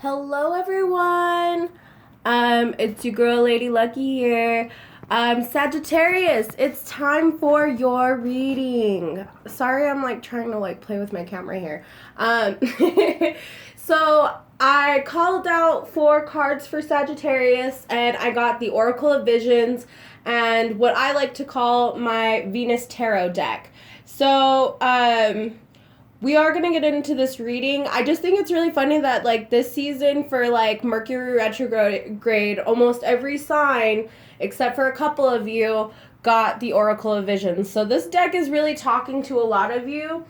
Hello everyone. It's your girl Lady Lucky here. Sagittarius, it's time for your reading. Sorry, I'm like trying to like play with my camera here. So I called out 4 cards for Sagittarius and I got the Oracle of Visions and what I like to call my Venus Tarot deck. So, we are going to get into this reading. I just think it's really funny that, like, this season for, like, Mercury retrograde, almost every sign, except for a couple of you, got the Oracle of Visions. So this deck is really talking to a lot of you.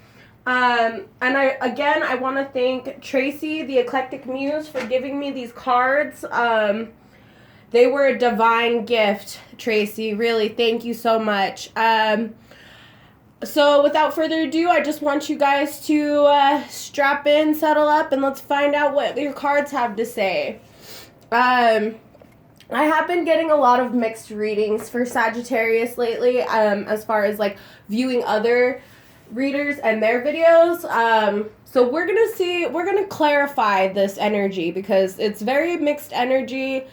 And I want to thank Tracy, the Eclectic Muse, for giving me these cards. They were a divine gift, Tracy. Really, thank you so much. So without further ado, I just want you guys to strap in, settle up, and let's find out what your cards have to say. I have been getting a lot of mixed readings for Sagittarius lately, as far as like viewing other readers and their videos. So we're gonna clarify this energy because it's very mixed energy.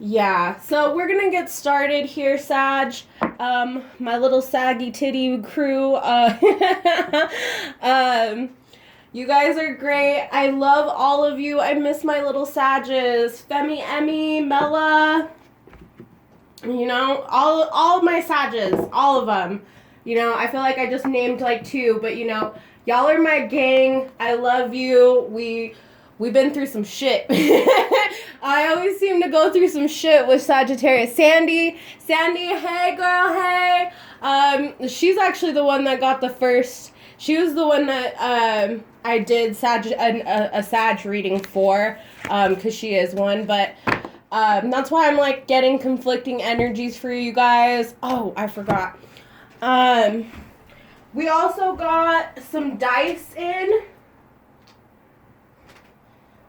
Yeah, so we're gonna get started here, Sag. My little saggy titty crew. You guys are great. I love all of you. I miss my little Sages. Femi, Emmy, Mella. You know, all my Sages, all of them. You know, I feel like I just named like 2, but you know, y'all are my gang. I love you. We've been through some shit. I always seem to go through some shit with Sagittarius. Sandy, hey girl, hey. She's actually the one that got the first. She was the one that I did a Sag reading for, because she is one. But that's why I'm like getting conflicting energies for you guys. Oh, I forgot. We also got some dice in.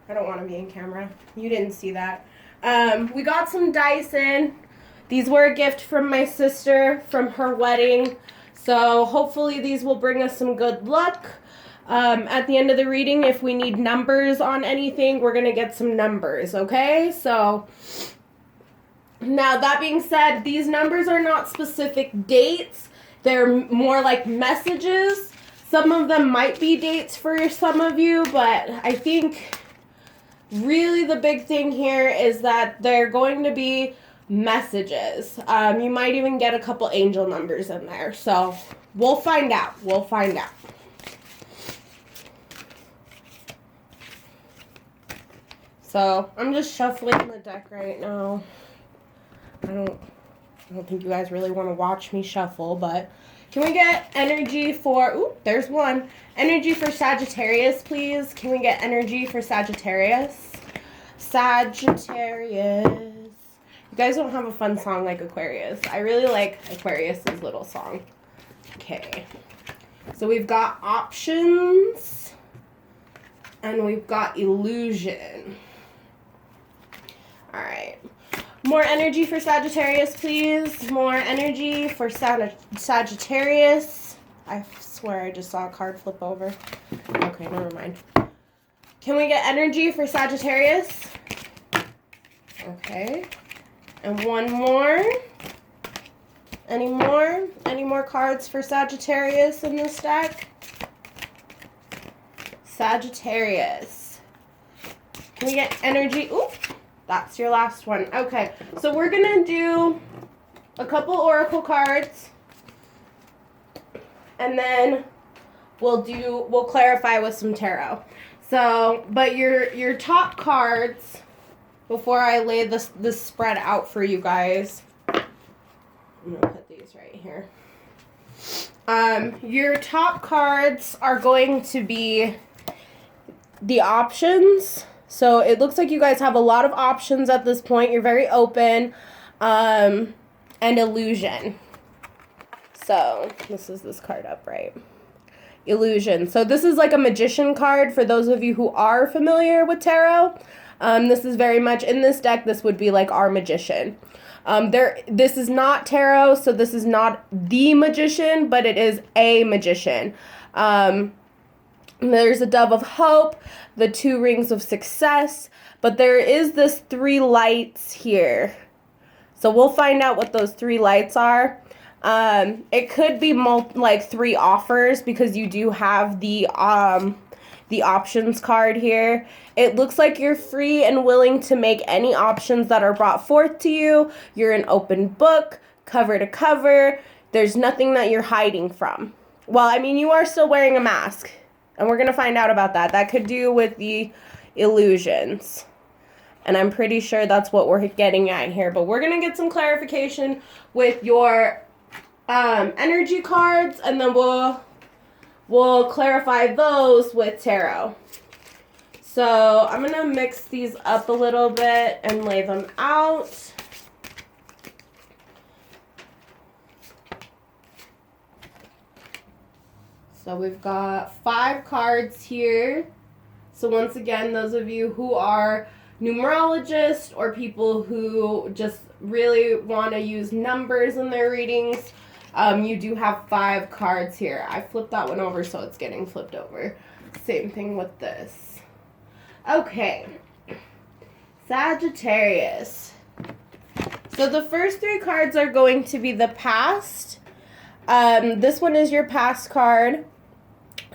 I don't want to be in camera. You didn't see that. We got some dice in. These were a gift from my sister from her wedding. So hopefully these will bring us some good luck. At the end of the reading, if we need numbers on anything, we're going to get some numbers, okay? So now that being said, these numbers are not specific dates. They're more like messages. Some of them might be dates for some of you, but I think really the big thing here is that they're going to be messages. You might even get a couple angel numbers in there. So we'll find out. So I'm just shuffling the deck right now. I don't think you guys really want to watch me shuffle, but can we get energy for, ooh, there's one. Energy for Sagittarius, please. Can we get energy for Sagittarius? Sagittarius. You guys don't have a fun song like Aquarius. I really like Aquarius's little song. Okay. So we've got options. And we've got illusion. Alright. More energy for Sagittarius, please. More energy for Sagittarius. I swear I just saw a card flip over. Okay, never mind. Can we get energy for Sagittarius? Okay. And one more. Any more? Any more cards for Sagittarius in this deck? Sagittarius. Can we get energy? Ooh. That's your last one. Okay, so we're going to do a couple oracle cards. And then we'll clarify with some tarot. So, but your top cards, before I lay this spread out for you guys, I'm going to put these right here. Your top cards are going to be the options. So it looks like you guys have a lot of options at this point. You're very open. And illusion. So this is this card up, right? Illusion. So this is like a magician card for those of you who are familiar with tarot. This is very much in this deck. This would be like our magician. This is not tarot, so this is not the magician, but it is a magician. There's a dove of hope, the 2 rings of success, but there is this 3 lights here. So we'll find out what those 3 lights are. It could be like 3 offers because you do have the options card here. It looks like you're free and willing to make any options that are brought forth to you. You're an open book, cover to cover. There's nothing that you're hiding from. Well, I mean, you are still wearing a mask, and we're going to find out about that. That could do with the illusions. And I'm pretty sure that's what we're getting at here. But we're going to get some clarification with your energy cards, and then we'll clarify those with tarot. So I'm going to mix these up a little bit and lay them out. So we've got 5 cards here. So once again, those of you who are numerologists or people who just really want to use numbers in their readings, you do have 5 cards here. I flipped that one over, so it's getting flipped over. Same thing with this. Okay. Sagittarius. So the first 3 cards are going to be the past. This one is your past card.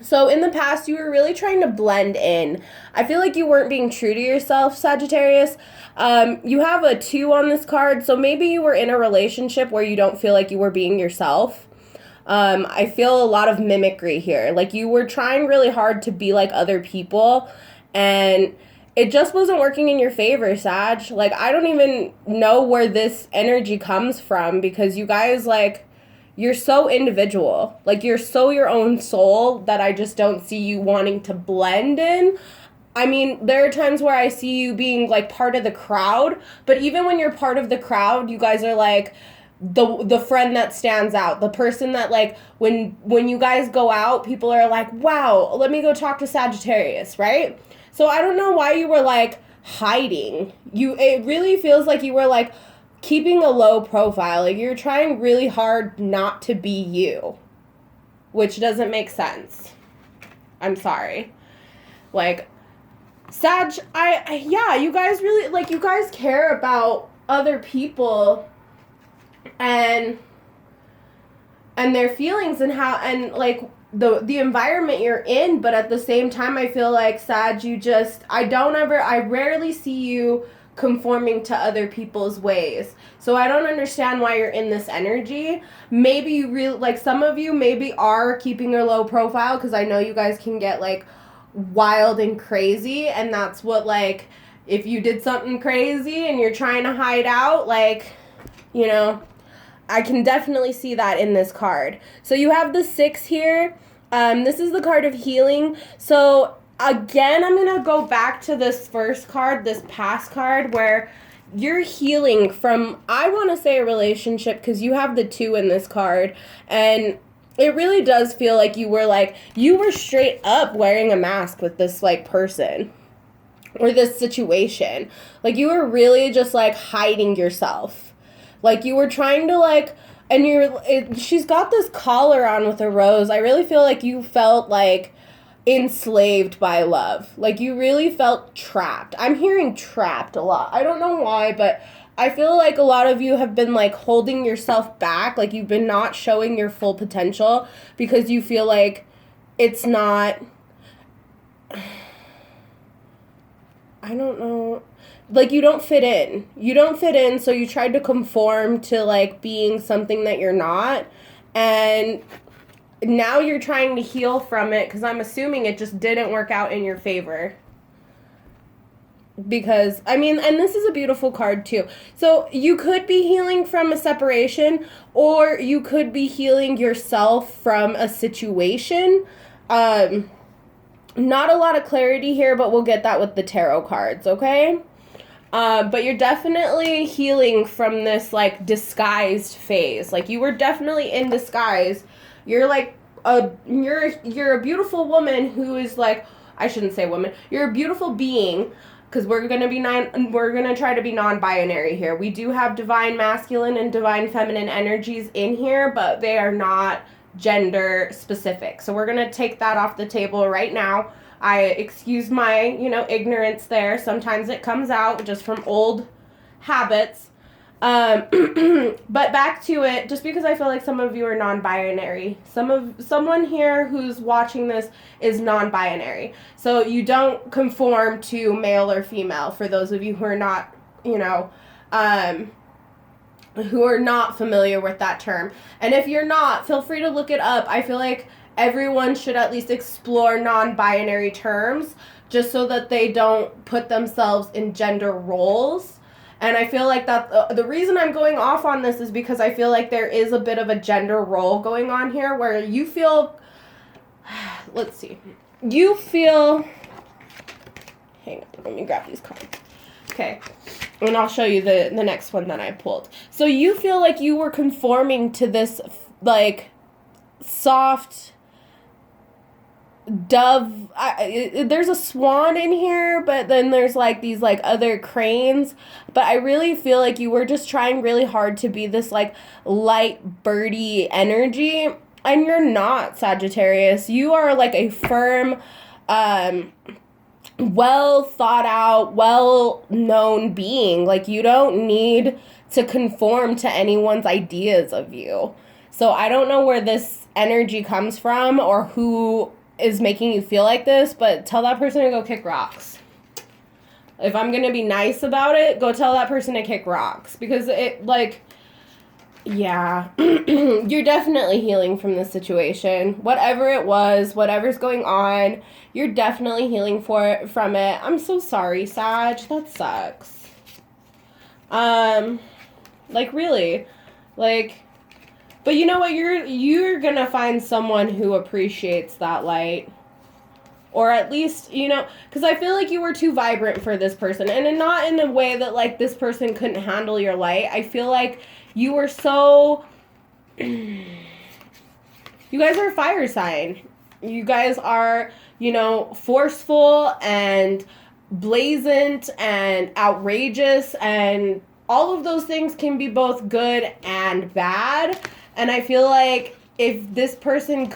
So in the past, you were really trying to blend in. I feel like you weren't being true to yourself, Sagittarius. You have a 2 on this card, so maybe you were in a relationship where you don't feel like you were being yourself. I feel a lot of mimicry here. Like you were trying really hard to be like other people, and it just wasn't working in your favor, Sag. Like, I don't even know where this energy comes from because you guys, like, you're so individual. Like, you're so your own soul that I just don't see you wanting to blend in. I mean, there are times where I see you being, like, part of the crowd. But even when you're part of the crowd, you guys are, like, the friend that stands out. The person that, like, when you guys go out, people are like, wow, let me go talk to Sagittarius, right? So I don't know why you were, like, hiding. It really feels like you were, like, keeping a low profile. Like, you're trying really hard not to be you, which doesn't make sense. I'm sorry. Like, Sag, yeah, you guys really, like, you guys care about other people and their feelings and how, and, like, the environment you're in, but at the same time, I feel like, Sag, I rarely see you conforming to other people's ways. So I don't understand why you're in this energy. Maybe you really, like, some of you maybe are keeping a low profile because I know you guys can get, like, wild and crazy, and that's what, like, if you did something crazy and you're trying to hide out, like, you know, I can definitely see that in this card. So you have the 6 here. This is the card of healing. So again, I'm going to go back to this first card, this past card, where you're healing from, I want to say, a relationship, because you have the 2 in this card. And it really does feel like you were straight up wearing a mask with this, like, person or this situation. Like, you were really just, like, hiding yourself. Like, you were trying to, like, and she's got this collar on with a rose. I really feel like you felt, like, enslaved by love. Like, you really felt trapped. I'm hearing trapped a lot. I don't know why, but I feel like a lot of you have been, like, holding yourself back. Like, you've been not showing your full potential because you feel like it's not, I don't know. Like, you don't fit in. You don't fit in, so you tried to conform to, like, being something that you're not. And now you're trying to heal from it because I'm assuming it just didn't work out in your favor. Because, I mean, and this is a beautiful card, too. So you could be healing from a separation, or you could be healing yourself from a situation. Not a lot of clarity here, but we'll get that with the tarot cards, okay? But you're definitely healing from this, like, disguised phase. Like, you were definitely in disguise. You're, like, you're a beautiful woman who is, like, I shouldn't say woman. You're a beautiful being, because we're going to try to be non-binary here. We do have divine masculine and divine feminine energies in here, but they are not gender specific. So we're going to take that off the table right now. I excuse my, ignorance there. Sometimes it comes out just from old habits. But back to it, just because I feel like some of you are non-binary. Someone here who's watching this is non-binary. So you don't conform to male or female, for those of you who are not, who are not familiar with that term. And if you're not, feel free to look it up. I feel like everyone should at least explore non-binary terms just so that they don't put themselves in gender roles. And I feel like that the reason I'm going off on this is because I feel like there is a bit of a gender role going on here where you feel, let's see, you feel, hang on, let me grab these cards. Okay, and I'll show you the next one that I pulled. So you feel like you were conforming to this, like, soft dove. There's a swan in here, but then there's, like, these, like, other cranes. But I really feel like you were just trying really hard to be this, like, light birdie energy. And you're not, Sagittarius. You are, like, a firm, well thought out, well known being. Like, you don't need to conform to anyone's ideas of you. So I don't know where this energy comes from or who is making you feel like this, but tell that person to go kick rocks. If I'm gonna be nice about it, go tell that person to kick rocks, because it, like, yeah, you're definitely healing from this situation. Whatever it was, whatever's going on, you're definitely healing from it. I'm so sorry, Sag. That sucks. Like, really. Like, but you know what? You're gonna find someone who appreciates that light. Or at least, because I feel like you were too vibrant for this person. And not in a way that, like, this person couldn't handle your light. I feel like you were so... You guys are a fire sign. You guys are, forceful and blazant and outrageous. And all of those things can be both good and bad. And I feel like if this person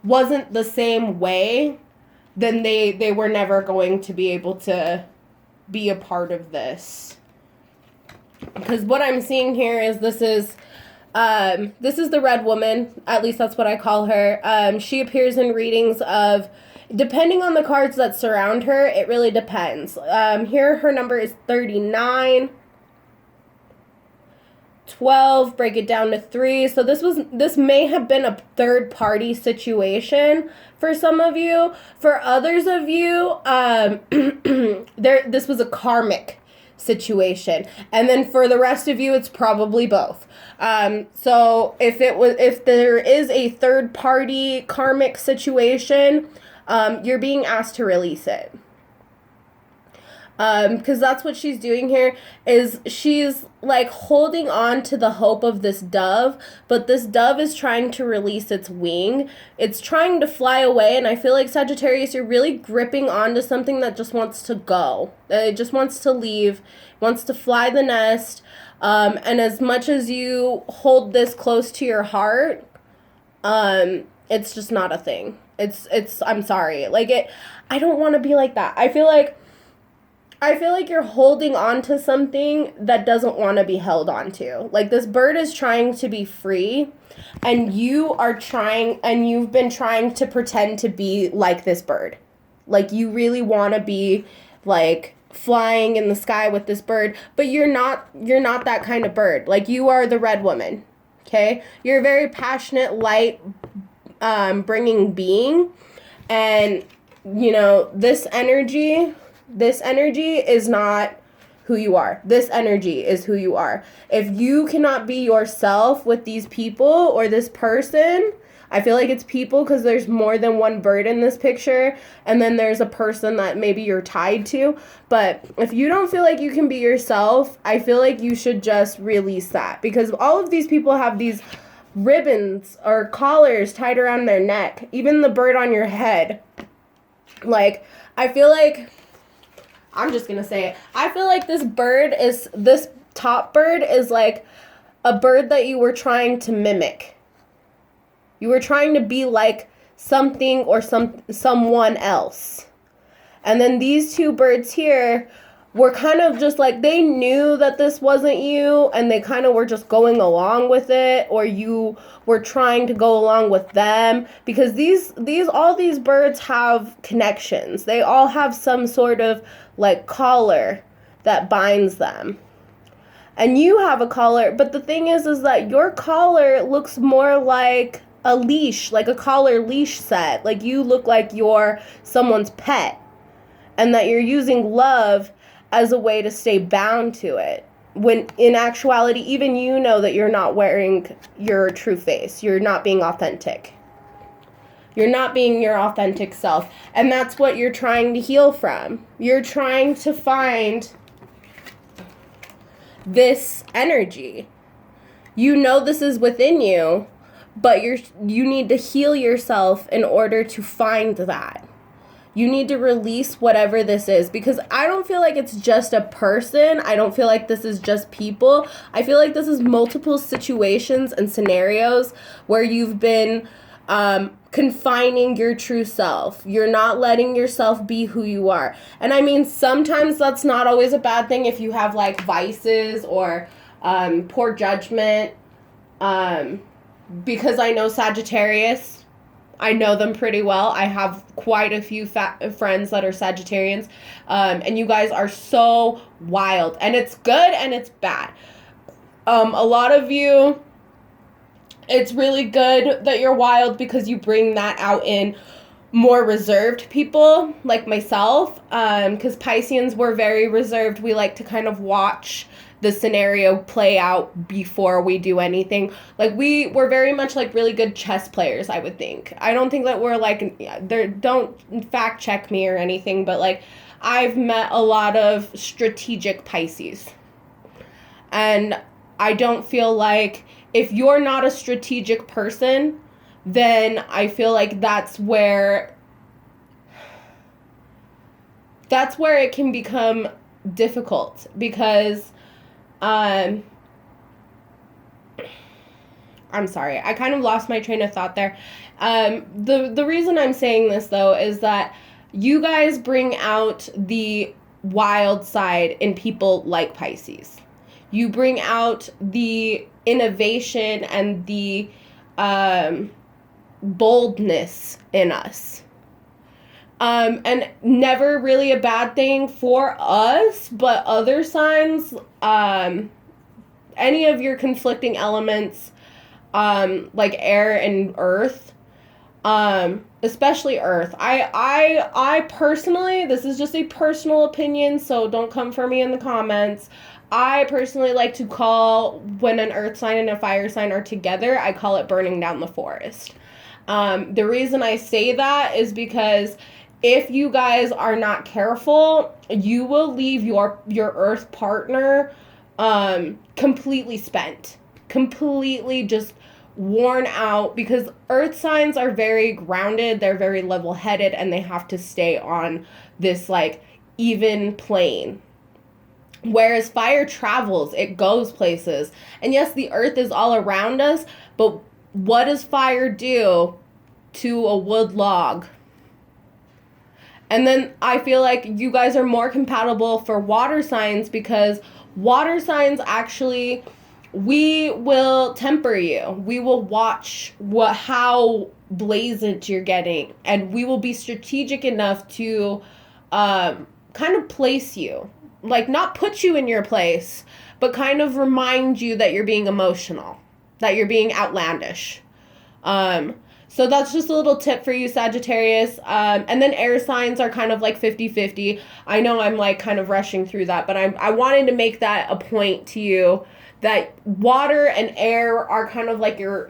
wasn't the same way, then they were never going to be able to be a part of this. Because what I'm seeing here is this is the red woman. At least that's what I call her. She appears in readings of, depending on the cards that surround her, it really depends. Here her number is 39. 12, break it down to 3. So this may have been a third party situation for some of you. For others of you, this was a karmic situation. And then for the rest of you, it's probably both. So if there is a third party karmic situation, you're being asked to release it. Because that's what she's doing here, is she's, like, holding on to the hope of this dove, but this dove is trying to release its wing. It's trying to fly away, and I feel like, Sagittarius, you're really gripping onto something that just wants to go. It just wants to leave, wants to fly the nest, and as much as you hold this close to your heart, it's just not a thing. I'm sorry. Like, I don't want to be like that. I feel like you're holding on to something that doesn't want to be held on to. Like, this bird is trying to be free, and you've been trying to pretend to be like this bird. Like, you really want to be, like, flying in the sky with this bird, but you're not that kind of bird. Like, you are the red woman, okay? You're a very passionate, light, bringing being, and, this energy is not who you are. This energy is who you are. If you cannot be yourself with these people or this person, I feel like it's people because there's more than one bird in this picture, and then there's a person that maybe you're tied to. But if you don't feel like you can be yourself, I feel like you should just release that, because all of these people have these ribbons or collars tied around their neck, even the bird on your head. Like, I feel like, I'm just going to say it. I feel like this top bird is like a bird that you were trying to mimic. You were trying to be like something or someone else. And then these two birds here were kind of just like, they knew that this wasn't you, and they kind of were just going along with it, or you were trying to go along with them, because all these birds have connections. They all have some sort of like collar that binds them. And you have a collar, but the thing is that your collar looks more like a leash, like a collar leash set. Like you look like you're someone's pet, and that you're using love as a way to stay bound to it. When in actuality, even you know that you're not wearing your true face. You're not being authentic. You're not being your authentic self. And that's what you're trying to heal from. You're trying to find this energy. You know this is within you, but you need to heal yourself in order to find that. You need to release whatever this is, because I don't feel like it's just a person. I don't feel like this is just people. I feel like this is multiple situations and scenarios where you've been confining your true self. You're not letting yourself be who you are. And I mean, sometimes that's not always a bad thing if you have like vices or poor judgment. Because I know Sagittarius. I know them pretty well. I have quite a few friends that are Sagittarians. And you guys are so wild. And it's good and it's bad. A lot of you, it's really good that you're wild because you bring that out in more reserved people like myself. Because Pisceans, we're very reserved. We like to kind of watch the scenario play out before we do anything. Like we're very much like really good chess players, I would think. I don't think that we're like, don't fact check me or anything, but like I've met a lot of strategic Pisces. And I don't feel like if you're not a strategic person, then I feel like that's where it can become difficult, because I'm sorry, I kind of lost my train of thought there. The reason I'm saying this, though, is that you guys bring out the wild side in people like Pisces. You bring out the innovation and the boldness in us. And never really a bad thing for us, but other signs, any of your conflicting elements, like air and earth, especially earth. I personally, this is just a personal opinion, so don't come for me in the comments. I personally like to call, when an earth sign and a fire sign are together, I call it burning down the forest. The reason I say that is because if you guys are not careful, you will leave your earth partner completely spent, completely just worn out, because earth signs are very grounded, they're very level-headed, and they have to stay on this like even plane. Whereas fire travels, it goes places. And yes, the earth is all around us, but what does fire do to a wood log? And then I feel like you guys are more compatible for water signs, because water signs actually, we will temper you. We will watch how blazant you're getting, and we will be strategic enough to kind of place you. Like, not put you in your place, but kind of remind you that you're being emotional, that you're being outlandish. So that's just a little tip for you, Sagittarius. And then air signs are kind of like 50-50. I know I'm like kind of rushing through that, but I wanted to make that a point to you, that water and air are kind of like your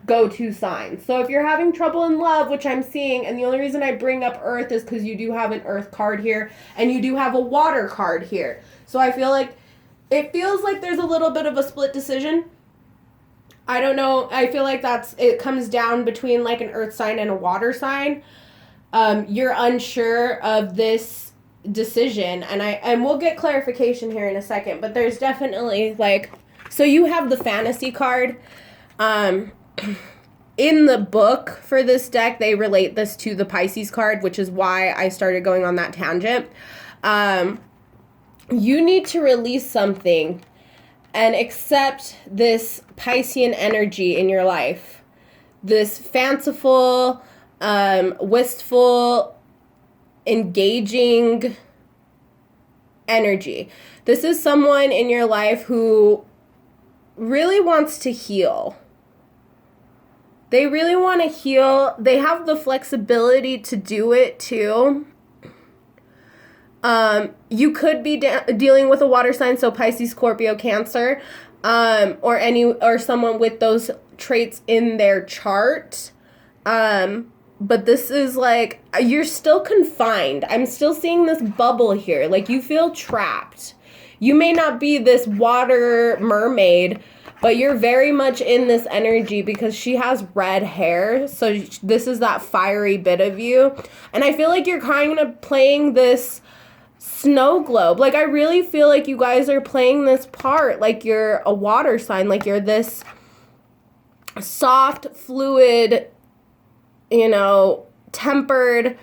go-to signs. So if you're having trouble in love, which I'm seeing, and the only reason I bring up earth is because you do have an earth card here, and you do have a water card here. So I feel like it feels like there's a little bit of a split decision. I don't know. I feel like it comes down between like an earth sign and a water sign. You're unsure of this decision, and we'll get clarification here in a second, but there's definitely like, so you have the fantasy card. in the book for this deck, they relate this to the Pisces card, which is why I started going on that tangent. You need to release something and accept this Piscean energy in your life. This fanciful, wistful, engaging energy. This is someone in your life who really wants to heal. They really want to heal. They have the flexibility to do it too. You could be dealing with a water sign, so Pisces, Scorpio, Cancer, or someone with those traits in their chart. But this is like, you're still confined. I'm still seeing this bubble here. Like, you feel trapped. You may not be this water mermaid, but you're very much in this energy because she has red hair. So this is that fiery bit of you. And I feel like you're kind of playing this snow globe. Like, I really feel like you guys are playing this part like you're a water sign. Like, you're this soft, fluid, you know, tempered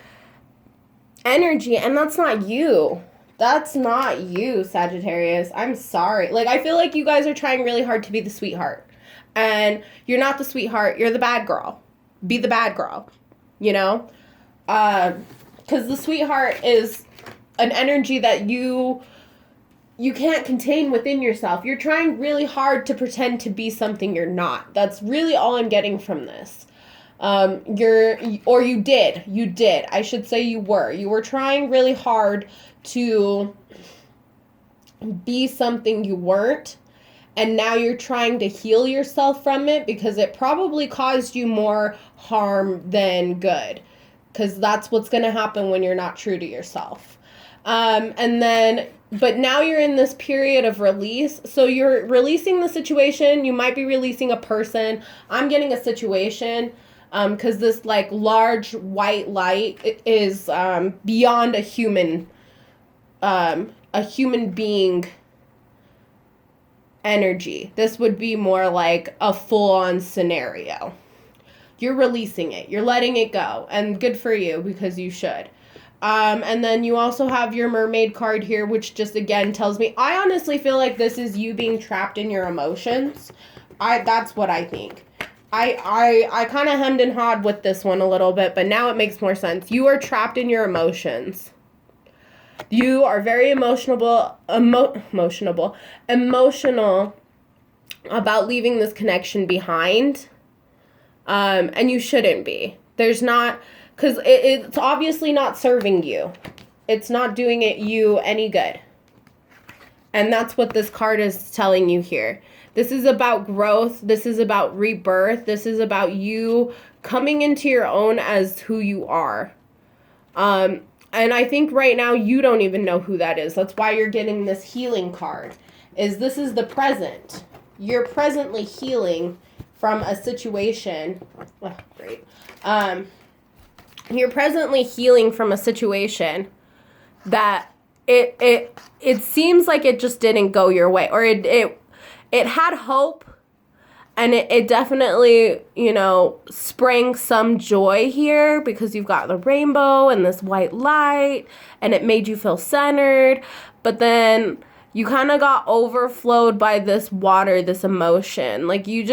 energy. And that's not you. That's not you, Sagittarius. I'm sorry. Like, I feel like you guys are trying really hard to be the sweetheart. And you're not the sweetheart. You're the bad girl. Be the bad girl. You know? Because the sweetheart is an energy that you can't contain within yourself. You're trying really hard to pretend to be something you're not. That's really all I'm getting from this. You did. I should say you were trying really hard to be something you weren't, and now you're trying to heal yourself from it because it probably caused you more harm than good, because that's what's going to happen when you're not true to yourself. But now you're in this period of release. So you're releasing the situation. You might be releasing a person. I'm getting a situation. Because this like large white light is beyond a human being energy. This would be more like a full-on scenario. You're releasing it. You're letting it go. And good for you, because you should. And then you also have your mermaid card here, which just again tells me, I honestly feel like this is you being trapped in your emotions. That's what I think. I kind of hemmed and hawed with this one a little bit, but now it makes more sense. You are trapped in your emotions. You are very emotional about leaving this connection behind. And you shouldn't be. There's not, because it's obviously not serving you. It's not doing you any good. And that's what this card is telling you here. This is about growth. This is about rebirth. This is about you coming into your own as who you are. And I think right now you don't even know who that is. That's why you're getting this healing card. This is the present. You're presently healing from a situation. Oh, great. You're presently healing from a situation that it seems like it just didn't go your way, or it had hope, and it definitely, you know, sprang some joy here because you've got the rainbow and this white light, and it made you feel centered. But then you kind of got overflowed by this water, this emotion. Like, you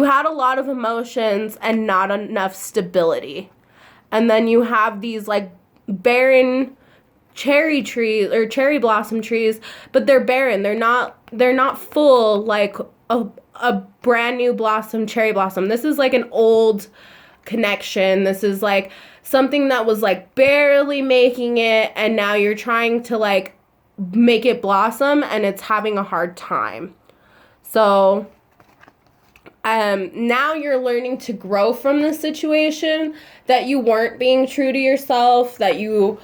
had a lot of emotions and not enough stability. And then you have these, like, barren cherry trees or cherry blossom trees, but they're barren. They're not full like a brand new cherry blossom. This is like an old connection. This is like something that was like barely making it, and now you're trying to like make it blossom, and it's having a hard time. So now you're learning to grow from this situation, that you weren't being true to yourself, that you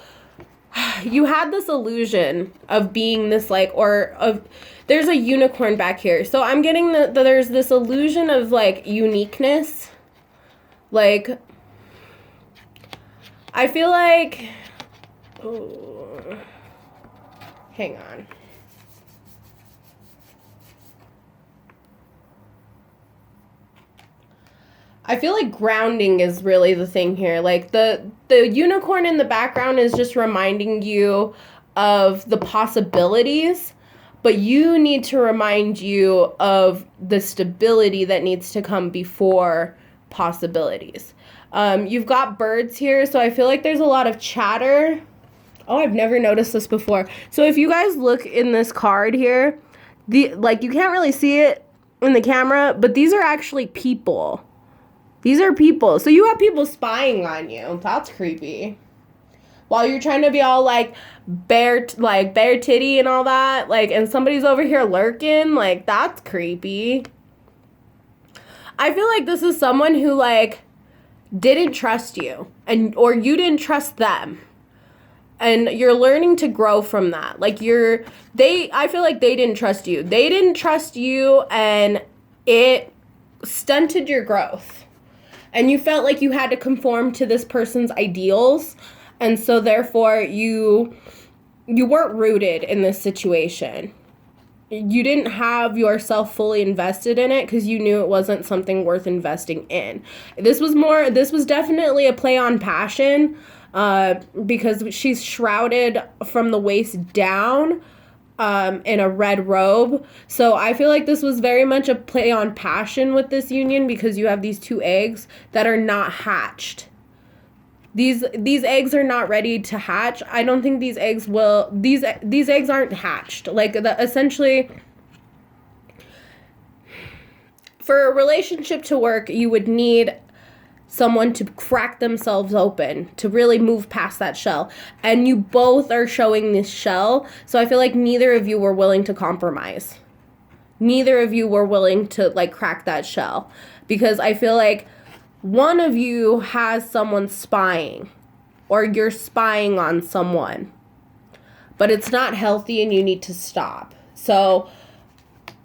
had this illusion of being this like, or of, there's a unicorn back here. So I'm getting that there's this illusion of like uniqueness. Like, I feel like, oh, hang on. I feel like grounding is really the thing here. Like the unicorn in the background is just reminding you of the possibilities, but you need to remind you of the stability that needs to come before possibilities. You've got birds here, so I feel like there's a lot of chatter. Oh, I've never noticed this before. So if you guys look in this card here, you can't really see it in the camera, but these are actually people. These are people. So you have people spying on you. That's creepy. While you're trying to be all like bare titty and all that, like, and somebody's over here lurking, like, that's creepy. I feel like this is someone who like didn't trust you, or you didn't trust them. And you're learning to grow from that. Like I feel like they didn't trust you. They didn't trust you, and it stunted your growth. And you felt like you had to conform to this person's ideals. And so therefore you weren't rooted in this situation. You didn't have yourself fully invested in it because you knew it wasn't something worth investing in. This was definitely a play on passion. Because she's shrouded from the waist down in a red robe. So I feel like this was very much a play on passion with this union, because you have these two eggs that are not hatched. These eggs are not ready to hatch. I don't think these eggs will. These eggs aren't hatched. Like essentially, for a relationship to work, you would need someone to crack themselves open, to really move past that shell. And you both are showing this shell. So I feel like neither of you were willing to compromise. Neither of you were willing to like crack that shell. Because I feel like one of you has someone spying, or you're spying on someone. But it's not healthy and you need to stop. So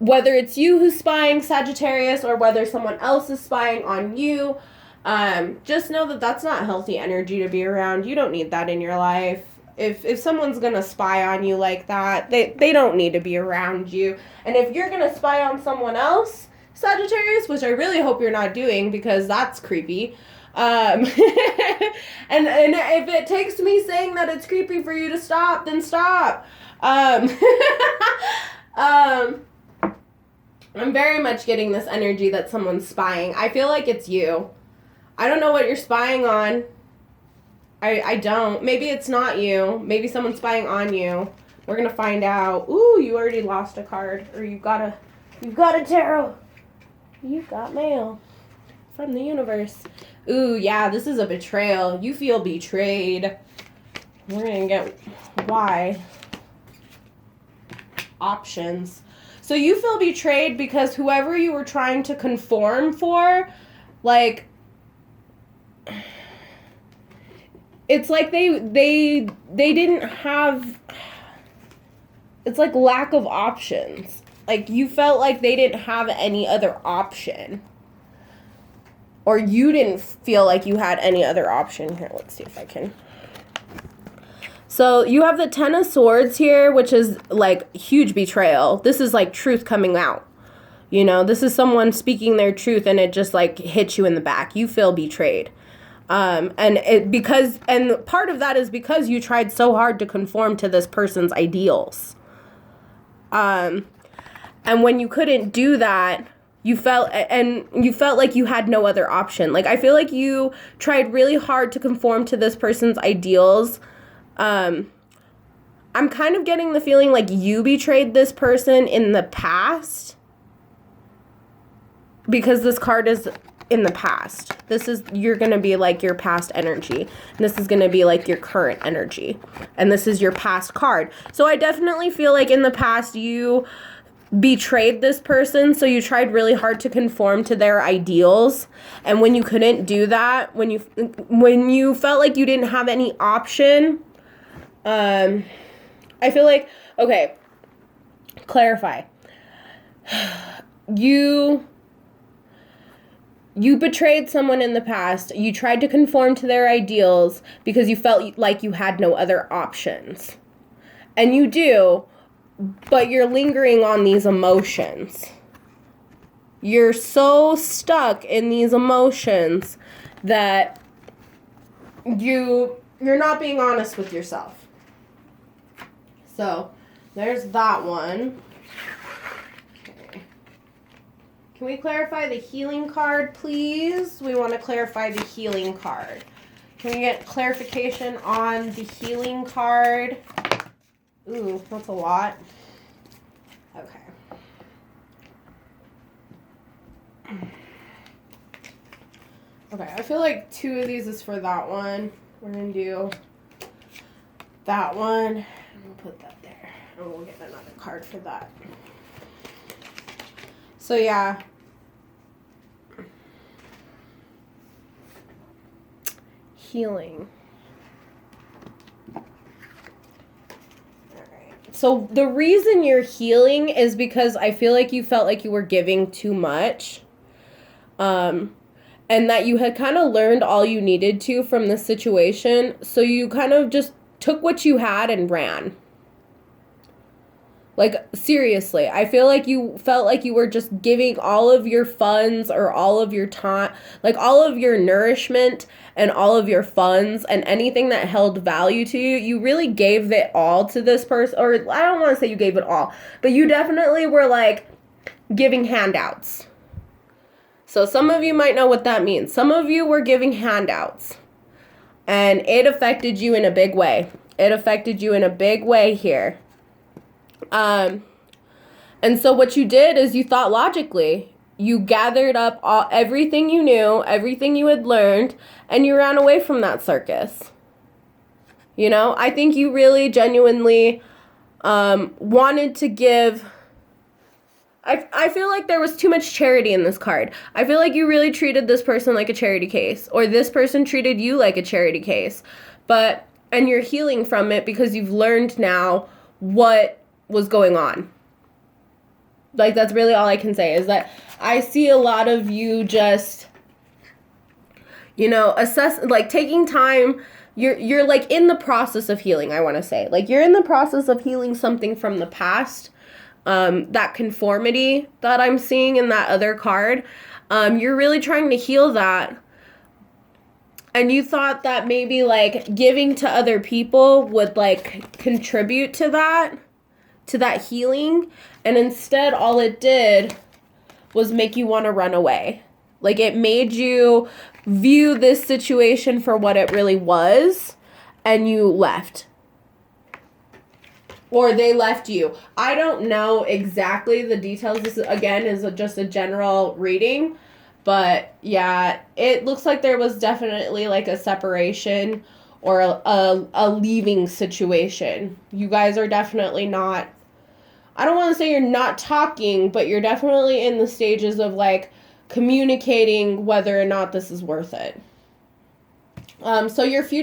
whether it's you who's spying, Sagittarius, or whether someone else is spying on you, just know that that's not healthy energy to be around. You don't need that in your life. If someone's gonna spy on you like that, they don't need to be around you. And if you're gonna spy on someone else, Sagittarius, which I really hope you're not doing, because that's creepy. And if it takes me saying that it's creepy for you to stop, then stop. I'm very much getting this energy that someone's spying. I feel like it's you. I don't know what you're spying on. I don't. Maybe it's not you. Maybe someone's spying on you. We're gonna find out. Ooh, you already lost a card, or you've got a tarot. You've got mail from the universe. Ooh, yeah, this is a betrayal. You feel betrayed. We're gonna get why. Options. So you feel betrayed because whoever you were trying to conform for, like, it's like they didn't have, it's like lack of options. Like you felt like they didn't have any other option. Or you didn't feel like you had any other option. Here, let's see if I can. So you have the Ten of Swords here, which is like huge betrayal. This is like truth coming out. You know, this is someone speaking their truth and it just like hits you in the back. You feel betrayed. And part of that is because you tried so hard to conform to this person's ideals. And when you couldn't do that, you felt like you had no other option. Like, I feel like you tried really hard to conform to this person's ideals. I'm kind of getting the feeling like you betrayed this person in the past, because this card is in the past. You're going to be like your past energy. And this is going to be like your current energy. And this is your past card. So I definitely feel like in the past you betrayed this person, so you tried really hard to conform to their ideals. And when you couldn't do that, when you felt like you didn't have any option, I feel like, okay, clarify. You betrayed someone in the past. You tried to conform to their ideals because you felt like you had no other options. And you do, but you're lingering on these emotions. you're so stuck in these emotions that you're not being honest with yourself. So, there's that one. Okay. Can we clarify the healing card, please? We want to clarify the healing card. Can we get clarification on the healing card? Ooh, that's a lot. Okay. Okay, I feel like 2 of these is for that one. We're going to do that one. And we'll put that there. And we'll get another card for that. So, yeah. Healing. So the reason you're healing is because I feel like you felt like you were giving too much. And that you had kind of learned all you needed to from this situation. So you kind of just took what you had and ran. Like, seriously, I feel like you felt like you were just giving all of your funds or all of your time, like all of your nourishment and all of your funds and anything that held value to you. You really gave it all to this person. Or I don't want to say you gave it all, but you definitely were like giving handouts. So some of you might know what that means. Some of you were giving handouts and it affected you in a big way. It affected you in a big way here. And so what you did is you thought logically. You gathered up everything you knew, everything you had learned, and you ran away from that circus. You know, I think you really genuinely wanted to give. I feel like there was too much charity in this card. I feel like you really treated this person like a charity case, or this person treated you like a charity case. And you're healing from it because you've learned now what was going on. Like, that's really all I can say, is that I see a lot of you just, you know, taking time. You're like in the process of healing, I want to say. Like, you're in the process of healing something from the past. That conformity that I'm seeing in that other card. You're really trying to heal that. And you thought that maybe like giving to other people would like contribute to that healing. And instead, all it did was make you want to run away. Like, it made you view this situation for what it really was, and you left. Or they left you. I don't know exactly the details. This, again, is just a general reading. But, yeah, it looks like there was definitely, like, a separation or a leaving situation. You guys are definitely not... I don't want to say you're not talking, but you're definitely in the stages of, like, communicating whether or not this is worth it. So your future